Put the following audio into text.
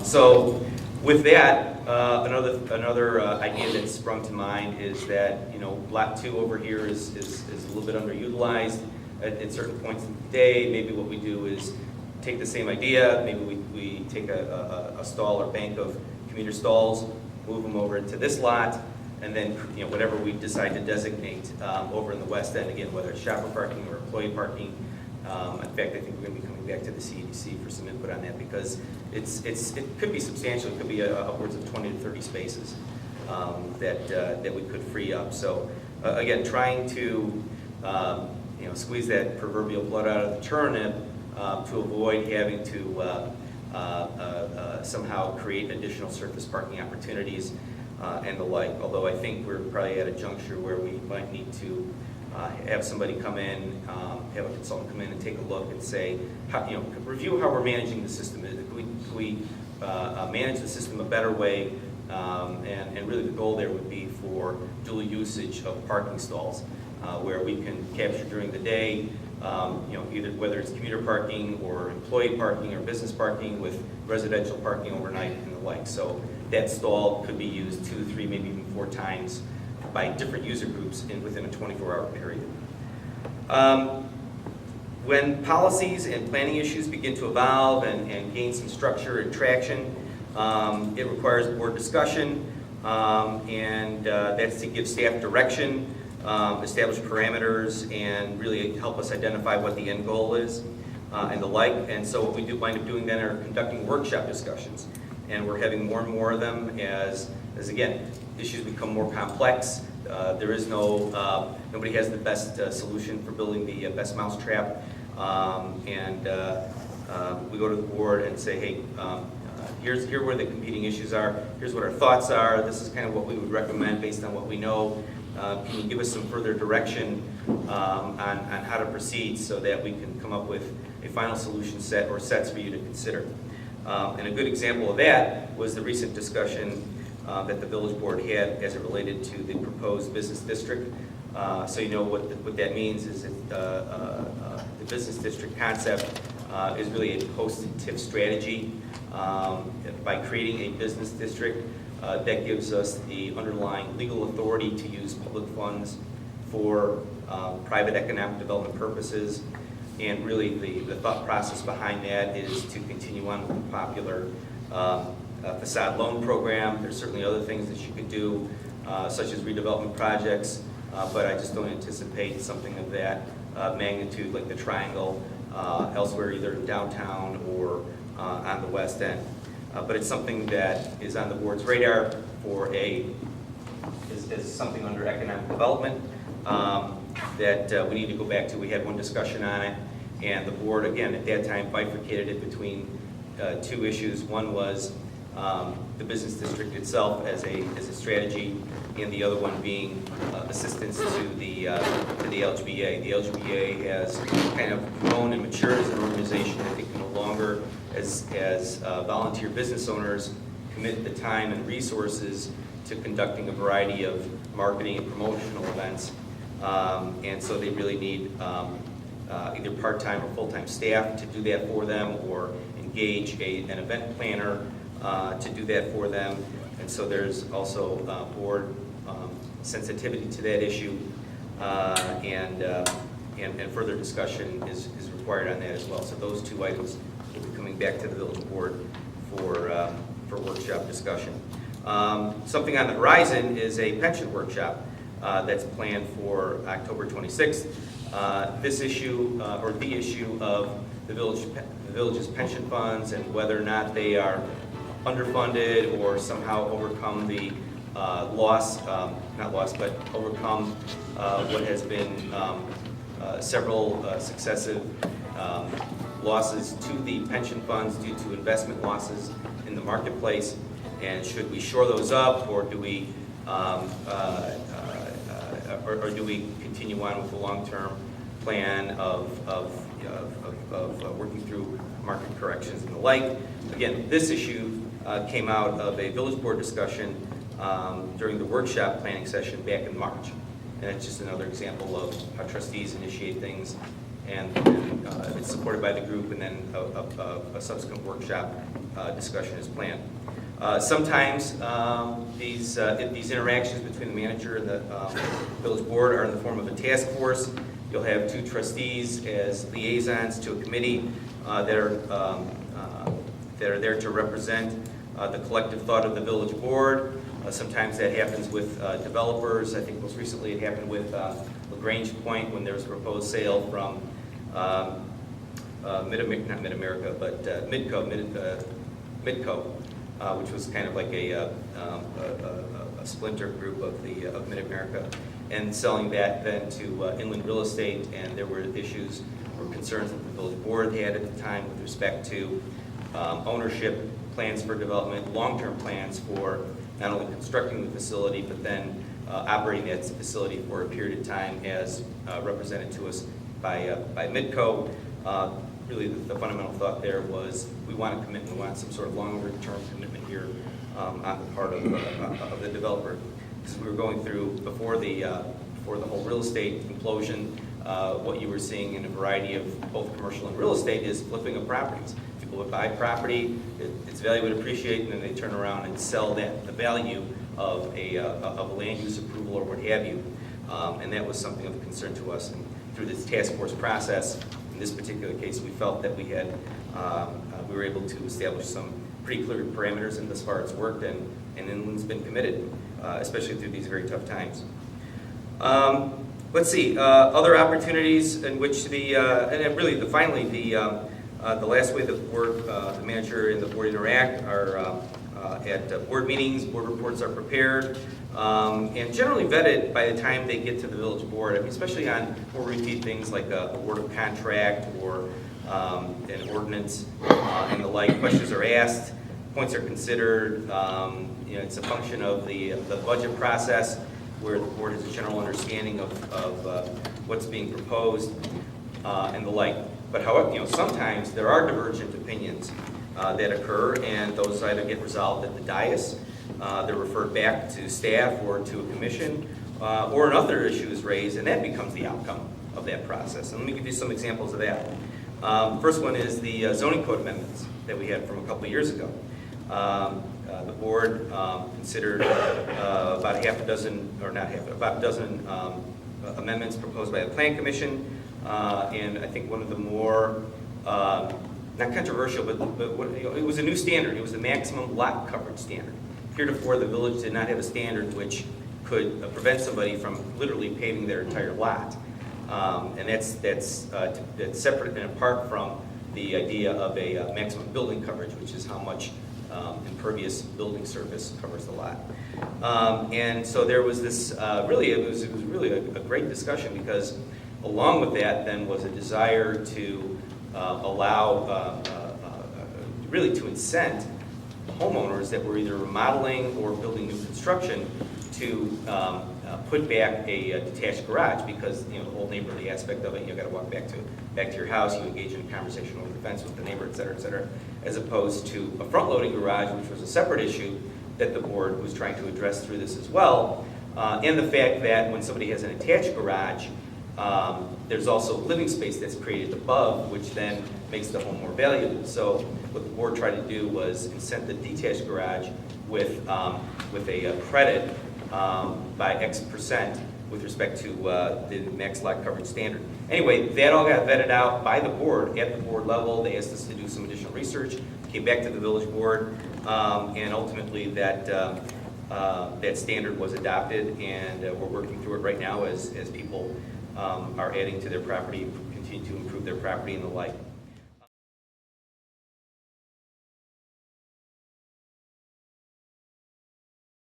So with that, another idea that sprung to mind is that, Lot 2 over here is a little bit underutilized at certain points in the day. Maybe what we do is take the same idea, maybe we take a stall or bank of commuter stalls, move them over to this lot, and then whatever we decide to designate over in the west end, again, whether it's shopper parking or employee parking. In fact, I think we're going to be coming back to the CEDC for some input on that, because it could be substantial. It could be upwards of 20 to 30 spaces that we could free up. So again, trying to squeeze that proverbial blood out of the turnip to avoid having to somehow create additional surface parking opportunities and the like. Although I think we're probably at a juncture where we might need to have somebody come in, have a consultant come in and take a look and say, review how we're managing the system. Can we manage the system a better way? And really the goal there would be for dual usage of parking stalls, where we can capture during the day, either whether it's commuter parking or employee parking or business parking with residential parking overnight and the like. So that stall could be used 2, 3, maybe even 4 times by different user groups within a 24-hour period. When policies and planning issues begin to evolve and gain some structure and traction, it requires board discussion, and that's to give staff direction, establish parameters, and really help us identify what the end goal is, and the like. And so what we do wind up doing then are conducting workshop discussions, and we're having more and more of them as again, issues become more complex. There is nobody has the best solution for building the best mousetrap, and we go to the board and say, hey, here where the competing issues are, here's what our thoughts are, this is kind of what we would recommend based on what we know. Can you give us some further direction on how to proceed so that we can come up with a final solution set or sets for you to consider? And a good example of that was the recent discussion that the village board had as it related to the proposed business district. So what that means is that the business district concept is really a post-TIF strategy. By creating a business district, that gives us the underlying legal authority to use public funds for private economic development purposes. And really the thought process behind that is to continue on with the popular facade loan program. There's certainly other things that you could do, such as redevelopment projects, but I just don't anticipate something of that magnitude like the Triangle elsewhere, either in downtown or on the west end. But it's something that is on the board's radar for is something under economic development that we need to go back to. We had one discussion on it, and the board, again, at that time bifurcated it between 2 issues. One was the business district itself as a strategy, and the other one being assistance to the LGBA. The LGBA has kind of grown and matured as an organization that they can no longer, as volunteer business owners, commit the time and resources to conducting a variety of marketing and promotional events, and so they really need either part-time or full-time staff to do that for them, or engage an event planner to do that for them. And so there's also board sensitivity to that issue, and further discussion is required on that as well. So those 2 items will be coming back to the village board for workshop discussion. Something on the horizon is a pension workshop that's planned for October 26th. This issue, or the issue of the village's pension funds and whether or not they are underfunded or somehow overcome the overcome what has been several successive losses to the pension funds due to investment losses in the marketplace, and should we shore those up, or do we continue on with the long-term plan of working through market corrections and the like? Again, this issue came out of a village board discussion during the workshop planning session back in March. And it's just another example of how trustees initiate things, and it's supported by the group, and then a subsequent workshop discussion is planned. Sometimes these interactions between the manager and the village board are in the form of a task force. You'll have 2 trustees as liaisons to a committee that are there to represent the collective thought of the village board. Sometimes that happens with developers. I think most recently it happened with Grange Point when there was a proposed sale from Midco, which was kind of like a splinter group of Mid-America, and selling that then to Inland Real Estate. And there were issues or concerns that the village board had at the time with respect to ownership, plans for development, long-term plans for not only constructing the facility, but then operating that facility for a period of time as represented to us by Midco. Really, the fundamental thought there was we want a commitment, we want some sort of longer-term commitment here on the part of the developer. Because we were going through, before the whole real estate implosion, what you were seeing in a variety of both commercial and real estate is flipping of properties. People would buy property, its value would appreciate, and then they turn around and sell the value of a land use approval or what have you. And that was something of concern to us. And through this task force process, in this particular case, we felt that we were able to establish some pretty clear parameters in as far as worked, and Inland's been committed, especially through these very tough times. Let's see, other opportunities in which finally the last way the board, the manager and the board interact are at board meetings. Board reports are prepared and generally vetted by the time they get to the village board. I mean, especially on more routine things like a award of contract or an ordinance and the like. Questions are asked, points are considered. It's a function of the budget process where the board has a general understanding of what's being proposed and the like. But however, sometimes there are divergent opinions that occur, and those either get resolved at the dais, they're referred back to staff or to a commission, or another issue is raised, and that becomes the outcome of that process. And let me give you some examples of that. First one is the zoning code amendments that we had from a couple of years ago. The board considered about a dozen amendments proposed by the Plan Commission, and I think one of the more, not controversial, but it was a new standard. It was the maximum lot coverage standard. Heretofore, the village did not have a standard which could prevent somebody from literally paving their entire lot. And that's separate and apart from the idea of a maximum building coverage, which is how much impervious building surface covers the lot. And so there was this, it was really a great discussion, because along with that then was a desire to allow, really to incent homeowners that were either remodeling or building new construction to put back a detached garage, because the whole neighborly aspect of it, you got to walk back to your house, you engage in a conversation over the fence with the neighbor, et cetera, as opposed to a front-loading garage, which was a separate issue that the board was trying to address through this as well, and the fact that when somebody has an attached garage, there's also living space that's created above, which then makes the home more valuable. So what the board tried to do was incent the detached garage with a credit by X percent with respect to the max lot coverage standard. Anyway, that all got vetted out by the board at the board level. They asked us to do some additional research, came back to the village board, and ultimately that standard was adopted, and we're working through it right now as people are adding to their property, continue to improve their property and the like.